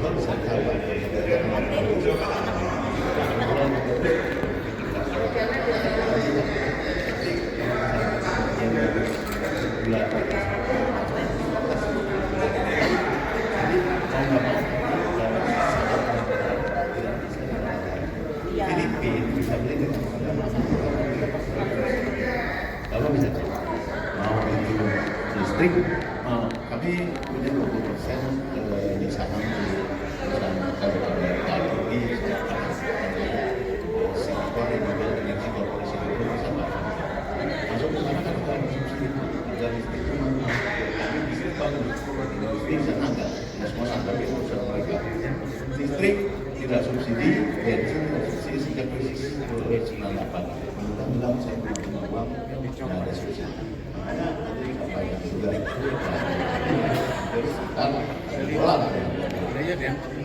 Kalau bisa diapa? Filipin bisa beli dengan kalau bisa mau itu listrik mau kami punya 20% di saham di perusahaan ini Singapura dan juga energi korporasi itu bisa masuk ke sana kan kita subsidi harga listrik itu kami bisa bangun industri sana enggak semua tapi usaha mereka listrik tidak subsidi bensin subsidi sejak krisis 98 pemerintah bilang saya punya uang tidak ada subsidi makanya nanti kita bayar juga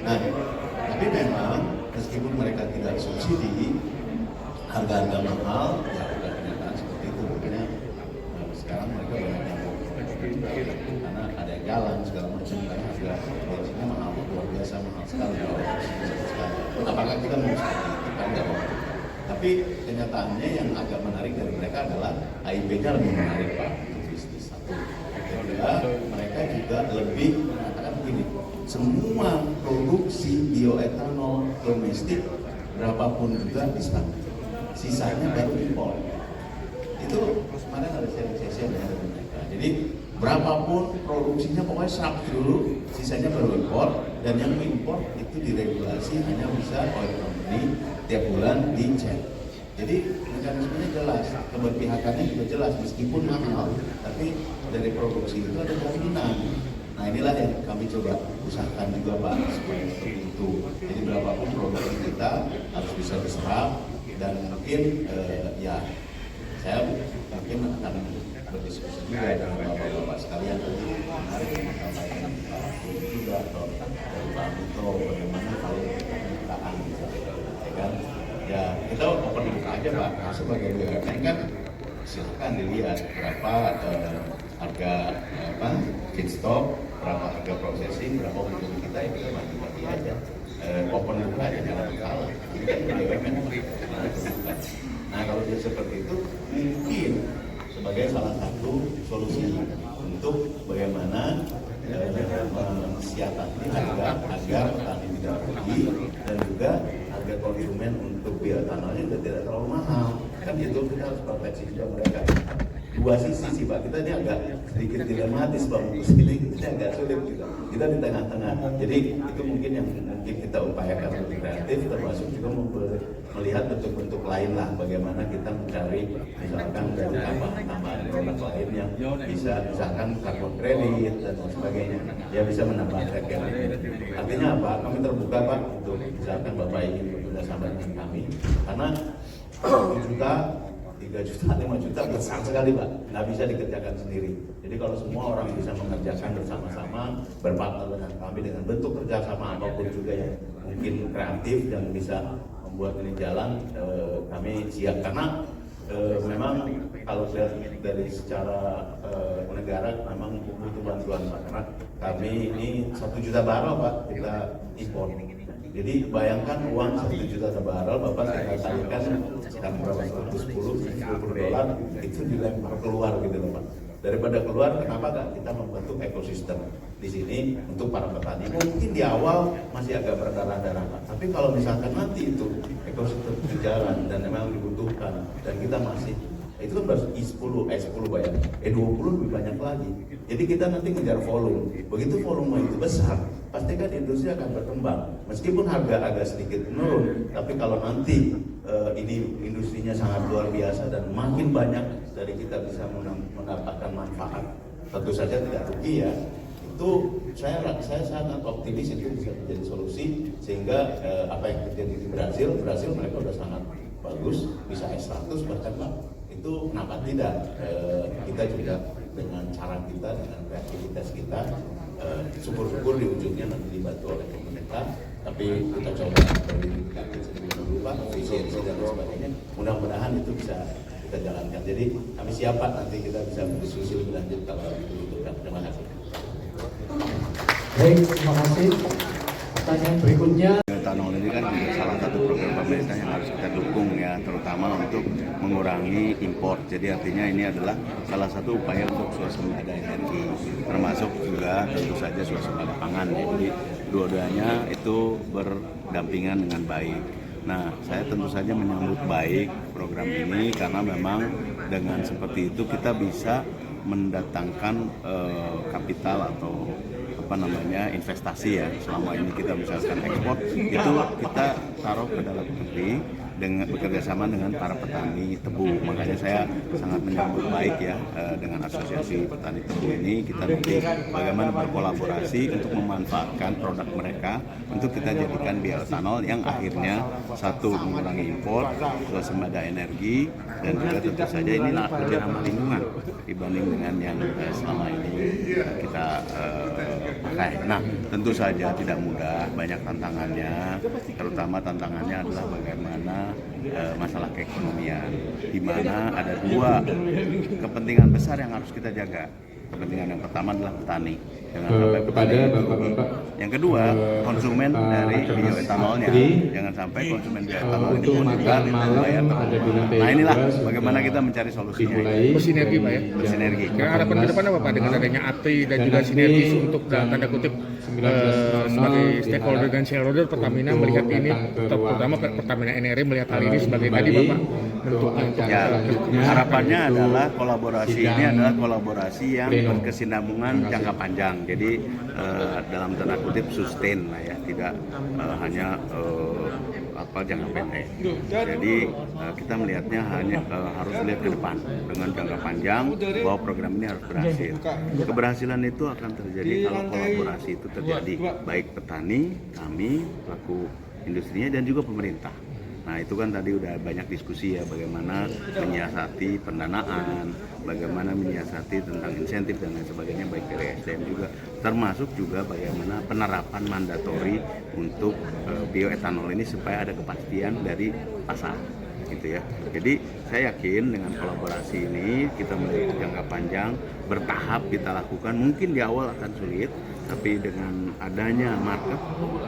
nah tapi memang meskipun mereka tidak subsidi harga-harga mahal ya udah kenyataan seperti itu makanya sekarang mereka banyak yang karena ada yang jalan segala macam karena harga bensinnya mahal luar biasa mahal sekali apakah kita mau seperti itu kan enggak mau tapi kenyataannya yang agak menarik dari mereka adalah AIP-nya lebih menarik Pak untuk bisnis satu kedua mereka juga lebih mengatakan begini semua produksi bioetanol domestik berapapun juga bisa sisanya baru impor itu kemarin ada sharing dengan mereka jadi berapapun produksinya pokoknya serap dulu sisanya baru impor dan yang impor itu diregulasi hanya bisa oil company tiap bulan dicek jadi mekanismenya jelas keberpihakannya juga jelas meskipun mahal tapi dari produksi itu ada jaminan nah inilah yang kami coba usahakan juga Pak supaya seperti itu jadi berapapun produksi kita harus bisa diserap dan mungkin ya saya mungkin akan berdiskusi juga dengan bapak-bapak sekalian menarik menyampaikan juga atau dari Pak Buto bagaimana kalau permintaan ya kan ya kita open buka aja Pak sebagai BUMN kan silahkan dilihat berapa harga feedstock berapa harga processing berapa untuk kita ya kita bagi aja open buka aja jangan kalah jadi kan BUMN nah kalau dia seperti itu mungkin sebagai salah satu solusi untuk bagaimana mensiasati harga agar petani tidak rugi dan juga harga konsumen untuk bioetanolnya juga tidak terlalu mahal kan itu kita harus proteksi juga mereka dua sisi sih Pak kita ini agak sedikit dilematis Bang ini kita agak sulit kita di tengah-tengah jadi itu mungkin yang mungkin kita upayakan lebih kreatif termasuk juga melihat bentuk-bentuk lain lah bagaimana kita mencari misalkan dari tambahan produk lain yang bisa misalkan karbon kredit dan sebagainya ya bisa menambah harga artinya apa kami terbuka Pak untuk misalkan Bapak ingin bekerja sama dengan kami karena 1 juta 3 juta, 5 juta besar sekali Pak, nggak bisa dikerjakan sendiri. Jadi kalau semua orang bisa mengerjakan bersama-sama, berpartner dengan kami dengan bentuk kerjasama apapun juga yang mungkin kreatif dan bisa membuat ini jalan, kami siap karena memang kalau dari secara negara memang butuh bantuan Pak karena kami ini 1 juta barrel Pak kita impor. Jadi bayangkan uang 1 juta barrel Bapak saya kalikan sekarang berapa 110 $20 itu dilempar keluar gitu loh Pak. Daripada keluar kenapa nggak kita membentuk ekosistem di sini untuk para petani. Mungkin di awal masih agak berdarah-darah Pak. Tapi kalau misalkan nanti itu ekosistem berjalan dan memang dibutuhkan dan kita masih itu kan baru I10 bayar, 20 lebih banyak lagi. Jadi kita nanti ngejar volume. Begitu volume itu besar, pasti kan industri akan berkembang. Meskipun harga agak sedikit menurun, tapi kalau nanti ini industrinya sangat luar biasa dan makin banyak dari kita bisa mendapatkan manfaat, tentu saja tidak rugi ya. Itu saya sangat optimis itu bisa menjadi solusi sehingga apa yang terjadi di Brazil mereka sudah sangat bagus, bisa S100 bahkan Pak. Itu kenapa tidak kita juga dengan cara kita dengan kreativitas kita syukur-syukur di ujungnya nanti dibantu oleh pemerintah tapi kita coba berdiri sedikit dulu Pak efisiensi dan sebagainya mudah-mudahan itu bisa kita jalankan jadi kami siap Pak nanti kita bisa berdiskusi lebih lanjut kalau dibutuhkan terima kasih. Baik terima kasih. Pertanyaan berikutnya. Etanol ini kan juga salah satu program pemerintah yang harus kita dukung ya, terutama untuk mengurangi impor. Jadi artinya ini adalah salah satu upaya untuk swasembada energi, termasuk juga tentu saja swasembada pangan. Jadi dua-duanya itu berdampingan dengan baik. Nah, saya tentu saja menyambut baik program ini karena memang dengan seperti itu kita bisa mendatangkan kapital atau investasi ya. Selama ini kita misalkan ekspor itu kita taruh ke dalam negeri dengan bekerjasama dengan para petani tebu. Makanya saya sangat menyambut baik ya dengan asosiasi petani tebu ini. Kita nanti bagaimana berkolaborasi untuk memanfaatkan produk mereka untuk kita jadikan bioetanol yang akhirnya satu mengurangi impor, swasembada energi, dan juga tentu saja ini lebih ramah lingkungan dibanding dengan yang selama ini kita pakai. Nah, tentu saja tidak mudah, banyak tantangannya, terutama tantangannya adalah bagaimana masalah keekonomian, di mana ada dua kepentingan besar yang harus kita jaga. Kepentingan yang pertama adalah petani, jangan sampai petani Bapak-Bapak. Yang kedua, konsumen dari bioetanolnya, jangan sampai konsumen bioetanol ini pun juga membayar terlalu. Nah, inilah bagaimana kita mencari solusinya. Bersinergi Pak ya? Bersinergi. Yang harapan ke depan apa Pak dengan adanya API dan juga sinergis untuk dalam tanda kutip sebagai stakeholder dan shareholder Pertamina melihat ini, terutama Pertamina Energi melihat hal ini sebagai tadi Bapak bentuknya untuk ya, harapannya adalah kolaborasi ini adalah kolaborasi yang berkesinambungan jangka panjang. Jadi dalam tanda kutip sustain lah ya, tidak hanya jangka pendek. Jadi kita melihatnya hanya harus lihat ke depan dengan jangka panjang bahwa program ini harus berhasil. Keberhasilan itu akan terjadi kalau kolaborasi itu terjadi, baik petani, kami, pelaku industrinya, dan juga pemerintah. Nah, itu kan tadi udah banyak diskusi ya, bagaimana menyiasati pendanaan, bagaimana menyiasati tentang insentif dan lain sebagainya, baik dari SDM juga, termasuk juga bagaimana penerapan mandatori untuk bioetanol ini supaya ada kepastian dari pasar gitu ya. Jadi saya yakin dengan kolaborasi ini kita melihat jangka panjang, bertahap kita lakukan. Mungkin di awal akan sulit, tapi dengan adanya market,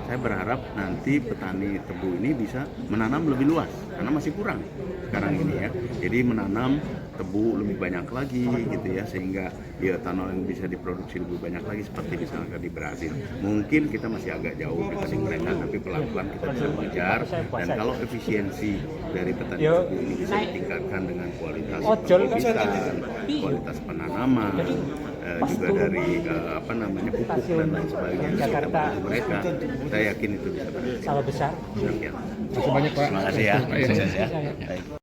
saya berharap nanti petani tebu ini bisa menanam lebih luas karena masih kurang sekarang ini ya. Jadi menanam tebu lebih banyak lagi gitu ya, sehingga bioetanol yang bisa diproduksi lebih banyak lagi seperti misalnya di Brasil. Mungkin kita masih agak jauh dibanding mereka, tapi pelan-pelan kita bisa belajar. Dan kalau efisiensi dari petani tebu ini bisa ditingkatkan dengan kualitas pembibitan, kualitas penanaman, juga dari pupuk dan lain sebagainya yang kita bantu mereka, saya yakin itu bisa berhasil. Salah besar. Terima kasih banyak Pak. Terima kasih ya. Sukses ya. Baik.